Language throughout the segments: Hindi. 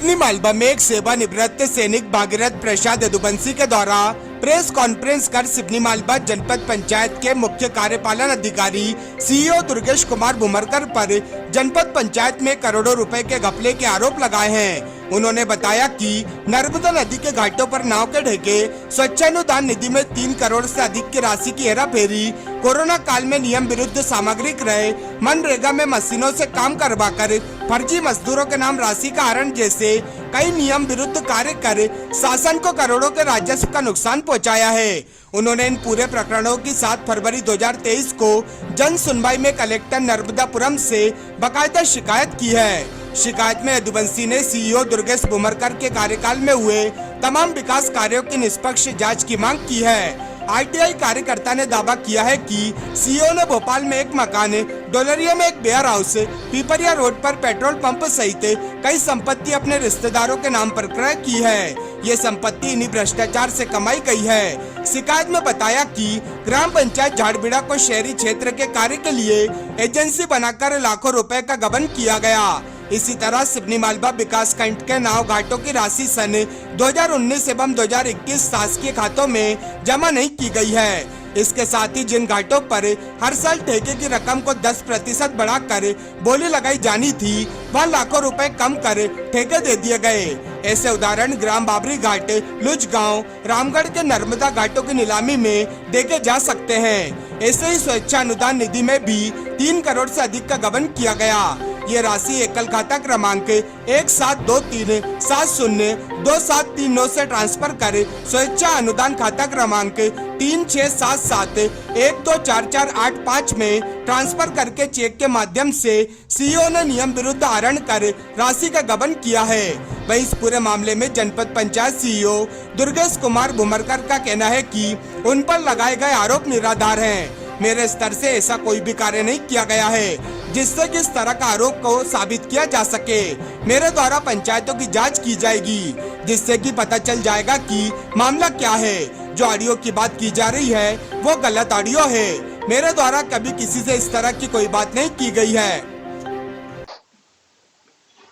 सिवनी मालवा में एक सेवानिवृत्त सैनिक भागीरथ प्रसाद यदुवंशी के द्वारा प्रेस कॉन्फ्रेंस कर सिवनी मालवा जनपद पंचायत के मुख्य कार्यपालन अधिकारी सीईओ दुर्गेश कुमार भुमरकर पर जनपद पंचायत में करोड़ों रुपए के घपले के आरोप लगाए हैं। उन्होंने बताया कि नर्मदा नदी के घाटों पर नाव के ढके स्वच्छानुदान निधि में 3 करोड़ से अधिक की राशि की हेराफेरी, कोरोना काल में नियम विरुद्ध सामग्री क्रय, मनरेगा में मशीनों से काम करवाकर फर्जी मजदूरों के नाम राशि का हरण जैसे कई नियम विरुद्ध कार्य कर शासन को करोड़ों के राजस्व का नुकसान पहुंचाया है। उन्होंने इन पूरे प्रकरणों की 7 फरवरी 2023 को जन सुनवाई में कलेक्टर नर्मदापुरम से बाकायदा शिकायत की है। शिकायत में यदुवंशी ने सीईओ दुर्गेश भुमरकर के कार्यकाल में हुए तमाम विकास कार्यों की निष्पक्ष जांच की मांग की है। आरटीआई कार्यकर्ता ने दावा किया है कि सीईओ ने भोपाल में एक मकान, डोलरिया में एक वेयर हाउस, पीपरिया रोड पर पेट्रोल पंप सहित कई संपत्ति अपने रिश्तेदारों के नाम पर क्रय की है। ये संपत्ति इन्हीं भ्रष्टाचार से कमाई गई है। शिकायत में बताया कि ग्राम पंचायत झाड़बीड़ा को शहरी क्षेत्र के कार्य के लिए एजेंसी बनाकर लाखों रुपए का गबन किया गया। इसी तरह सिवनी मालवा विकास खंड के नाव घाटों की राशि सन 2019 एवं 2021 शासकीय खातों में जमा नहीं की गई है। इसके साथ ही जिन घाटों पर हर साल ठेके की रकम को 10% बढ़ाकर बोली लगाई जानी थी, वह लाखों रुपए कम कर ठेके दे दिए गए। ऐसे उदाहरण ग्राम बाबरी घाट, लुज गांव, रामगढ़ के नर्मदा घाटों की नीलामी में देखे जा सकते हैं। ऐसे ही स्वेच्छा अनुदान निधि में भी 3 करोड़ से अधिक का गबन किया गया। ये राशि एकल खाता क्रमांक 1723702739 से ट्रांसफर कर स्वेच्छा अनुदान खाता क्रमांक 3677124485 में ट्रांसफर करके चेक के माध्यम से सीईओ ने नियम विरुद्ध हरण कर राशि का गबन किया है। वहीं इस पूरे मामले में जनपद पंचायत सीईओ दुर्गेश कुमार भुमरकर का कहना है कि उन पर लगाए गए आरोप निराधार हैं। मेरे स्तर से ऐसा कोई भी कार्य नहीं किया गया है जिससे कि इस तरह का आरोप को साबित किया जा सके। मेरे द्वारा पंचायतों की जांच की जाएगी जिससे कि पता चल जाएगा कि मामला क्या है। जो ऑडियो की बात की जा रही है वो गलत ऑडियो है। मेरे द्वारा कभी किसी से इस तरह की कोई बात नहीं की गई है।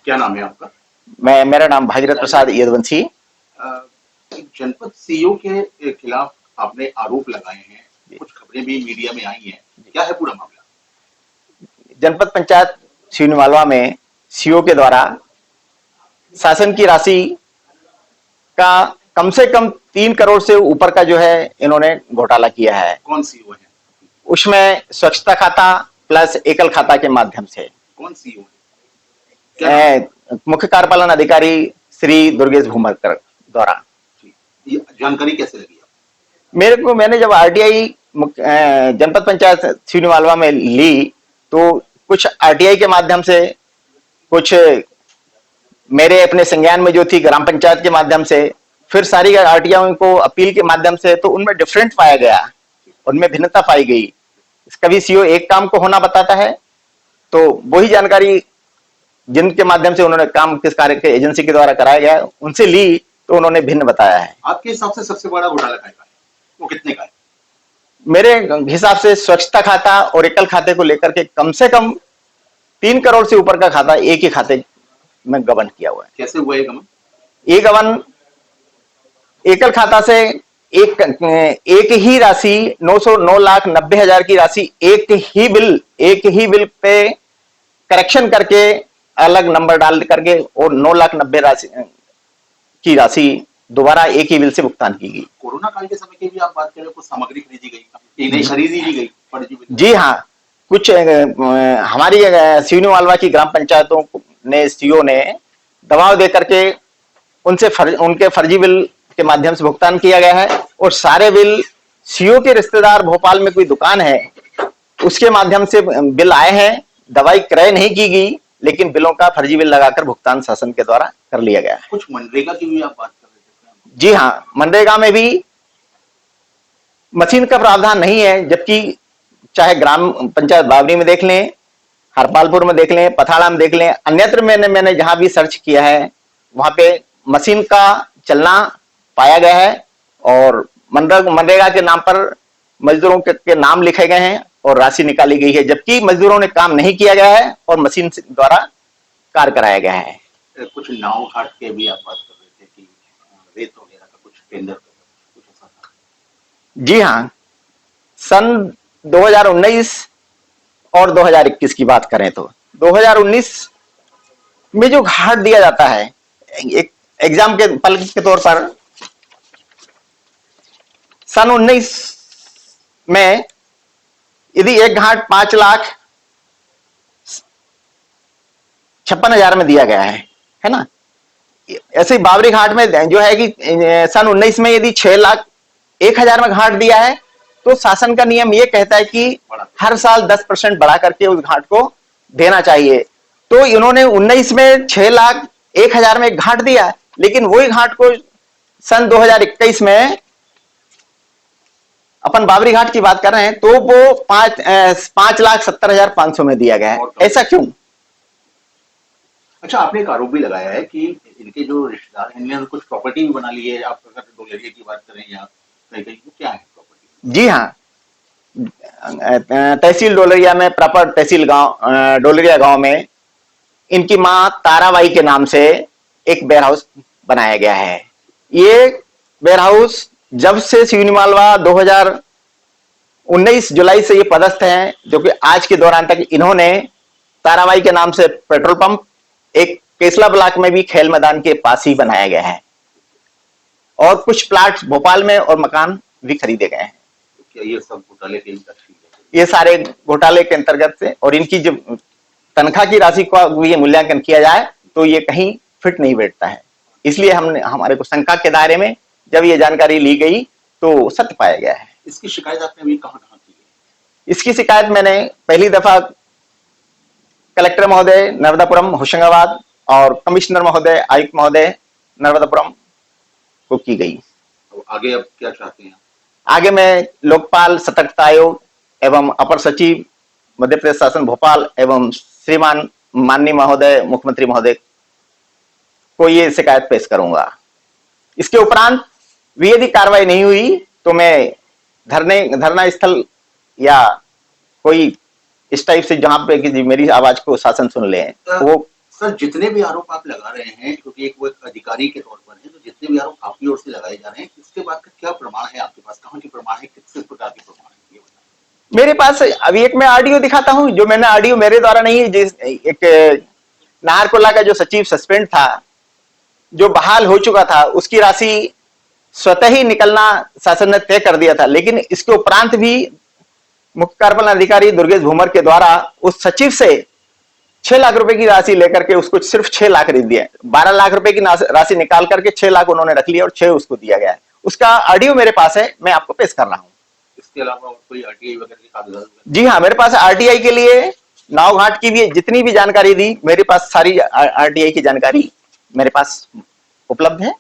क्या नाम है आपका? मेरा नाम भागीरथ प्रसाद यदुवंशी। जनपद सीईओ के खिलाफ आपने आरोप लगाए हैं, कुछ खबरें भी मीडिया में आई हैं, क्या है पूरा मामला? जनपद पंचायत सिवनी मालवा में सीईओ के द्वारा शासन की राशि का कम से कम 3 करोड़ से ऊपर का जो है इन्होंने घोटाला किया है। कौन सीईओ है? उसमें स्वच्छता खाता प्लस एकल खाता के माध्यम से। कौन सीईओ है? मुख्य कार्यपालन अधिकारी श्री दुर्गेश भुमरकर द्वारा। ये जानकारी कैसे लगी? मैंने जब आरटीआई जनपद पंचायत सिवनी मालवा में ली तो कुछ आरटीआई के माध्यम से, कुछ मेरे अपने संज्ञान में जो थी ग्राम पंचायत के माध्यम से, फिर सारी आरटीआई को अपील के माध्यम से, तो उनमें डिफरेंट पाया गया, उनमें भिन्नता पाई गई। कभी सीईओ एक काम को होना बताता है तो वही जानकारी जिनके माध्यम से उन्होंने काम किस कार्य के एजेंसी के द्वारा कराया गया उनसे ली तो उन्होंने भिन्न बताया है। आपके हिसाब से सबसे बड़ा घोटाला क्या है? वो कितने का है? मेरे हिसाब से स्वच्छता खाता और एकल खाते को लेकर के कम से कम 3 करोड़ से ऊपर का खाता एक ही खाते में गबन किया हुआ है। कैसे हुआ ये गबन? ये गबन एकल खाता से एक ही राशि 9,90,000 की राशि एक ही बिल पे करेक्शन करके अलग नंबर डाल करके और 9,90,000 की राशि दोबारा एक ही बिल से भुगतान की गई। कोरोना काल के समय की भी आप बात करें, कुछ सामग्री खरीदी गई, नहीं खरीदी गई? जी हाँ, कुछ हमारी सिवनी मालवा की ग्राम पंचायतों ने सीईओ ने दबाव दे करके उनसे उनके फर्जी बिल के माध्यम से भुगतान किया गया है। और सारे बिल सीईओ के रिश्तेदार भोपाल में कोई दुकान है उसके माध्यम से बिल आए हैं। दवाई क्रय नहीं की गई लेकिन बिलों का फर्जी बिल लगाकर भुगतान शासन के द्वारा कर लिया गया है। कुछ मनरेगा की भी आप बात कर रहे थे? जी हाँ, मनरेगा में भी मशीन का प्रावधान नहीं है, जबकि चाहे ग्राम पंचायत बावरी में देख लें, हरपालपुर में देख लें, पथाड़ा में देख लें, अन्यत्र मैंने जहां भी सर्च किया है वहां पे मशीन का चलना पाया गया है और मनरेगा के नाम पर मजदूरों के नाम लिखे गए हैं और राशि निकाली गई है, जबकि मजदूरों ने काम नहीं किया गया है और मशीन द्वारा कार्य कराया गया है। कुछ नाव घाट के भी आप बात कर रहे थे कि रेत वगैरह का कुछ टेंडर कुछ ऐसा था। जी हाँ, सन 2019 और 2021 की बात करें तो 2019 में जो घाट दिया जाता है, एक एग्जाम के पल के तौर पर सन 19 में यदि एक घाट 5,56,000 में दिया गया है ना। ऐसे ही बाबरी घाट में जो है कि सन 19 में यदि 6,01,000 में घाट दिया है, तो शासन का नियम यह कहता है कि हर साल 10% बढ़ा करके उस घाट को देना चाहिए। तो इन्होंने 19 में 6,01,000 में एक घाट दिया, लेकिन वही घाट को सन 2021 में अपन बाबरी घाट की बात कर रहे हैं तो वो 5,70,500 में दिया गया है। ऐसा क्यों? अच्छा, आपने एक आरोप भी लगाया है कि इनके जो रिश्तेदार हैं इन्होंने कुछ प्रॉपर्टी भी बना ली है। आप अगर डोलरिया की बात करें या कहीं कहीं, तो क्या है प्रॉपर्टी? जी हाँ, तहसील डोलरिया में, प्रॉपर तहसील गांव डोलरिया गांव में इनकी मां ताराबाई के नाम से एक वेयर हाउस बनाया गया है। ये वेयर हाउस जब से सिवनी मालवा 2019 जुलाई से ये पदस्थ हैं, जो कि आज के दौरान तक इन्होंने ताराबाई के नाम से पेट्रोल पंप, एक केसला ब्लॉक में भी खेल मैदान के पास ही बनाया गया है, और कुछ प्लाट भोपाल में और मकान भी खरीदे गए हैं। क्या ये सब घोटाले के अंतर्गत? ये सारे घोटाले के अंतर्गत से, और इनकी जब तनख्वाह की राशि का ये मूल्यांकन किया जाए तो ये कहीं फिट नहीं बैठता है। इसलिए हमारे को शंका के दायरे में जब ये जानकारी ली गई तो सत्य पाया गया है। इसकी शिकायत आपने अभी कहाँ की है? इसकी शिकायत मैंने पहली दफा कलेक्टर महोदय नर्मदापुरम होशंगाबाद और कमिश्नर महोदय, आयुक्त महोदय नर्मदापुरम को की गई। तो आगे अब क्या चाहते हैं? आगे मैं लोकपाल सतर्कता आयोग एवं अपर सचिव मध्य प्रदेश शासन भोपाल एवं श्रीमान माननीय महोदय मुख्यमंत्री महोदय को ये शिकायत पेश करूंगा। इसके उपरांत भी यदि कार्रवाई नहीं हुई तो मैं धरना स्थल या कोई इस टाइप से जहां पे कि मेरी आवाज को शासन सुन ले वो। सर, जितने भी आरोप आप लगा रहे हैं, क्योंकि एक वो एक अधिकारी के तौर पर है, तो जितने भी आरोप आपकी ओर से लगाए जा रहे हैं, इसके बाद का क्या प्रमाण है आपके पास? कहाँ के प्रमाण है, किस प्रकार के प्रमाण है, ये बताइए। मेरे पास अभी एक मैं ऑडियो दिखाता हूं, जो मैंने ऑडियो मेरे द्वारा नहीं, जिस एक नाहरकोला का जो सचिव सस्पेंड था, जो बहाल हो चुका था, उसकी राशि स्वतः ही निकलना शासन ने तय कर दिया था, लेकिन इसके उपरांत भी मुख्य कार्यपालन अधिकारी दुर्गेश भूमर के द्वारा उस सचिव से 6 लाख रुपए की राशि लेकर के उसको सिर्फ 6 लाख दिया। 12 लाख रुपए की राशि निकाल करके 6 लाख उन्होंने रख लिया और 6 उसको दिया गया है। उसका ऑडियो मेरे पास है, मैं आपको पेश कर रहा हूं। इसके अलावा और कोई आरटीआई वगैरह के कागजात? जी हाँ, मेरे पास आरटीआई के लिए नाव घाट की भी जितनी भी जानकारी दी, मेरे पास सारी आरटीआई की जानकारी मेरे पास उपलब्ध है।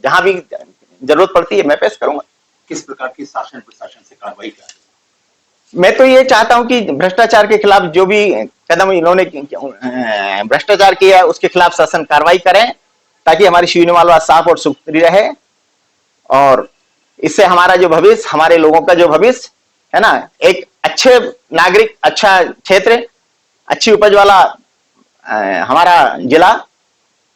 जहां भी जरूरत पड़ती है मैं पेश करूंगा। किस प्रकार की शासन प्रशासन से कार्रवाई कर? मैं तो ये चाहता हूं कि भ्रष्टाचार के खिलाफ जो भी कदम इन्होंने भ्रष्टाचार किया है उसके खिलाफ शासन कार्रवाई करें, ताकि हमारी सिवनी मालवा साफ और सुथरी रहे, और इससे हमारा जो भविष्य, हमारे लोगों का जो भविष्य है ना, एक अच्छे नागरिक, अच्छा क्षेत्र, अच्छी उपज वाला हमारा जिला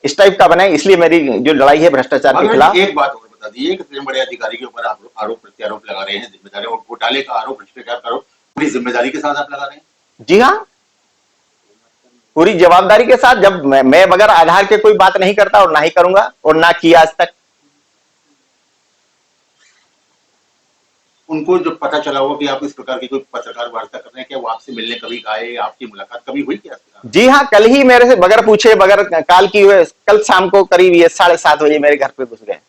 इस टाइप का बने। इसलिए मेरी जो लड़ाई है भ्रष्टाचार के खिलाफ। एक बात और बता दीजिए, इतने बड़े अधिकारी के ऊपर आरोप प्रत्यारोप लगा रहे हैं, जिम्मेदारी और घोटाले का आरोप, भ्रष्टाचार का आरोप पूरी जिम्मेदारी के साथ आप लगा रहे हैं? जी हाँ, पूरी जवाबदारी के साथ। जब मैं बगैर आधार के कोई बात नहीं करता और ना ही करूंगा, और ना किया आज तक। उनको जो पता चला होगा कि आप इस प्रकार की कोई पत्रकार वार्ता कर रहे हैं, क्या वो आपसे मिलने कभी आए, आपकी मुलाकात कभी हुई क्या? जी हाँ, कल ही मेरे से बगैर पूछे, बगैर कॉल किए हुए, कल शाम को करीब ये 7:30 बजे मेरे घर पे घुस गए।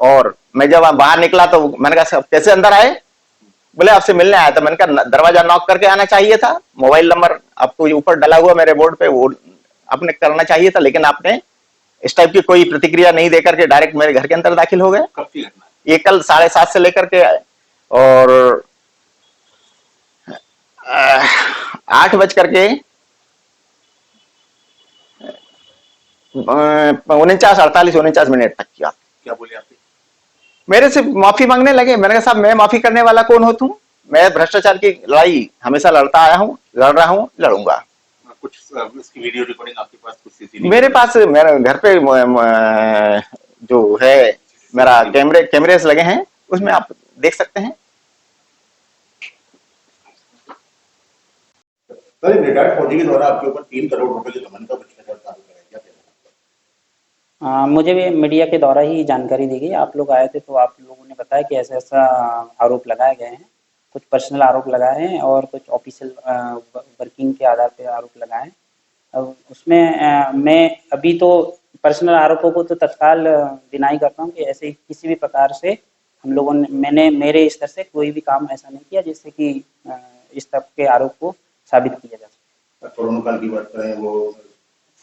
और मैं जब बाहर निकला तो मैंने कहा कैसे अंदर आए? बोले आपसे मिलने आया था। मैंने कहा दरवाजा नॉक करके आना चाहिए था, मोबाइल नंबर आपको ऊपर डला हुआ मेरे बोर्ड पे, वो आपने करना चाहिए था, लेकिन आपने इस टाइप की कोई प्रतिक्रिया नहीं देकर के डायरेक्ट मेरे घर के अंदर दाखिल हो गए। कब की घटना है ये? कल 7:30 से लेकर के और 8 बज करके 49-49 तक किया। क्या बोले आपसे? मेरे से माफी मांगने लगे। मैंने कहा साहब, मैं माफी करने वाला कौन होता हूं? मैं भ्रष्टाचार की लड़ाई हमेशा लड़ता आया हूं, लड़ रहा हूं, लड़ूंगा। कुछ इसकी वीडियो रिकॉर्डिंग आपके पास कुछ सीसीटीवी मेरे पास मेरे घर पे जो है मेरा कैमरेस लगे हैं, उसमें आप देख सकते हैं। सर रिटायर्ड फौजी के द्वारा आपके ऊपर 3 करोड़ रुपए के गबन का भ्रष्टाचार का आरोप लगाया गया, क्या कहना है? मुझे भी मीडिया के द्वारा ही जानकारी दी गई। आप लोग आए थे तो आप लोगों ने बताया कि ऐसा ऐसा आरोप लगाए गए हैं। कुछ पर्सनल आरोप लगाए हैं और कुछ ऑफिशियल वर्किंग के आधार पर आरोप लगाए हैं। अब उसमें मैं अभी तो पर्सनल आरोपों को तो तत्काल डिनाई करता हूँ कि ऐसे किसी भी प्रकार से हम लोगों ने मैंने मेरे स्तर से कोई भी काम ऐसा नहीं किया जिससे कि इस तरह के आरोप को साबित किया जा सके। कोरोना काल की बात करें, वो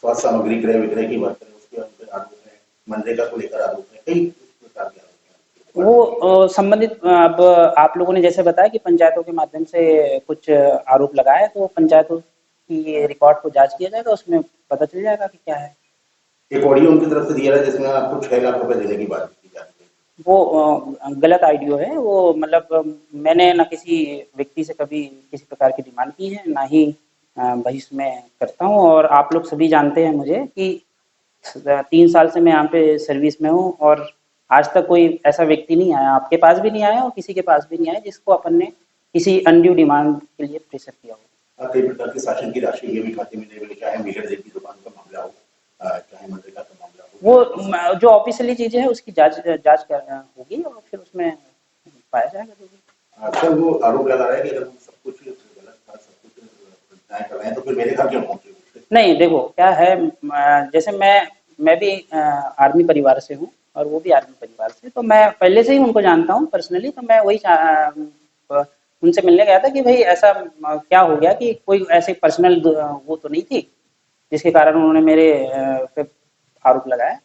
स्वास्थ्य सामग्री क्रय विक्रय की बात करें, उसके आरोप है, मनरेगा को लेकर आरोप है, कई प्रकार के आरोप हैं। वो संबंधित अब आप लोगों ने जैसे बताया कि पंचायतों के माध्यम से कुछ आरोप लगाए, तो पंचायतों की रिकॉर्ड को जांच किया जाएगा, उसमें पता चल जाएगा कि क्या है। एक ऑडियो उनकी तरफ से दिया है जिसमें आपको 6 लाख रुपए देने की बात की जा रही है। वो गलत ऑडियो है। वो मतलब मैंने ना किसी व्यक्ति से कभी किसी प्रकार की डिमांड की है, ना ही भविष्य में करता हूँ। और आप लोग सभी जानते हैं मुझे कि 3 साल से मैं यहाँ पे सर्विस में हूँ और आज तक कोई ऐसा व्यक्ति नहीं आया, आपके पास भी नहीं आया और किसी के पास भी नहीं आया जिसको अपन ने किसी अनड्यू डिमांड के लिए प्रेशर किया हो। कई प्रकार की शासन की राशि ये भी खाते में नहीं मिली, चाहे मीटर देव की दुकान का मामला हो, चाहे मनरेगा का मामला हो। वो जो ऑफिशियली चीजें है उसकी जांच होगी और फिर उसमें पाया जाएगा जो भी। सर वो आरोप लगा रहा है कि अगर सब कुछ गलत था, सब कुछ न्याय कर रहे हैं, तो फिर मेरे घर क्यों पहुंचे? नहीं, देखो क्या है, जैसे मैं भी आर्मी परिवार से हूँ और वो भी आर्मी परिवार से, तो मैं पहले से ही उनको जानता हूँ पर्सनली। तो मैं वही उनसे मिलने गया था कि भाई ऐसा क्या हो गया कि कोई ऐसे पर्सनल वो तो नहीं थी जिसके कारण उन्होंने मेरे पे आरोप लगाया।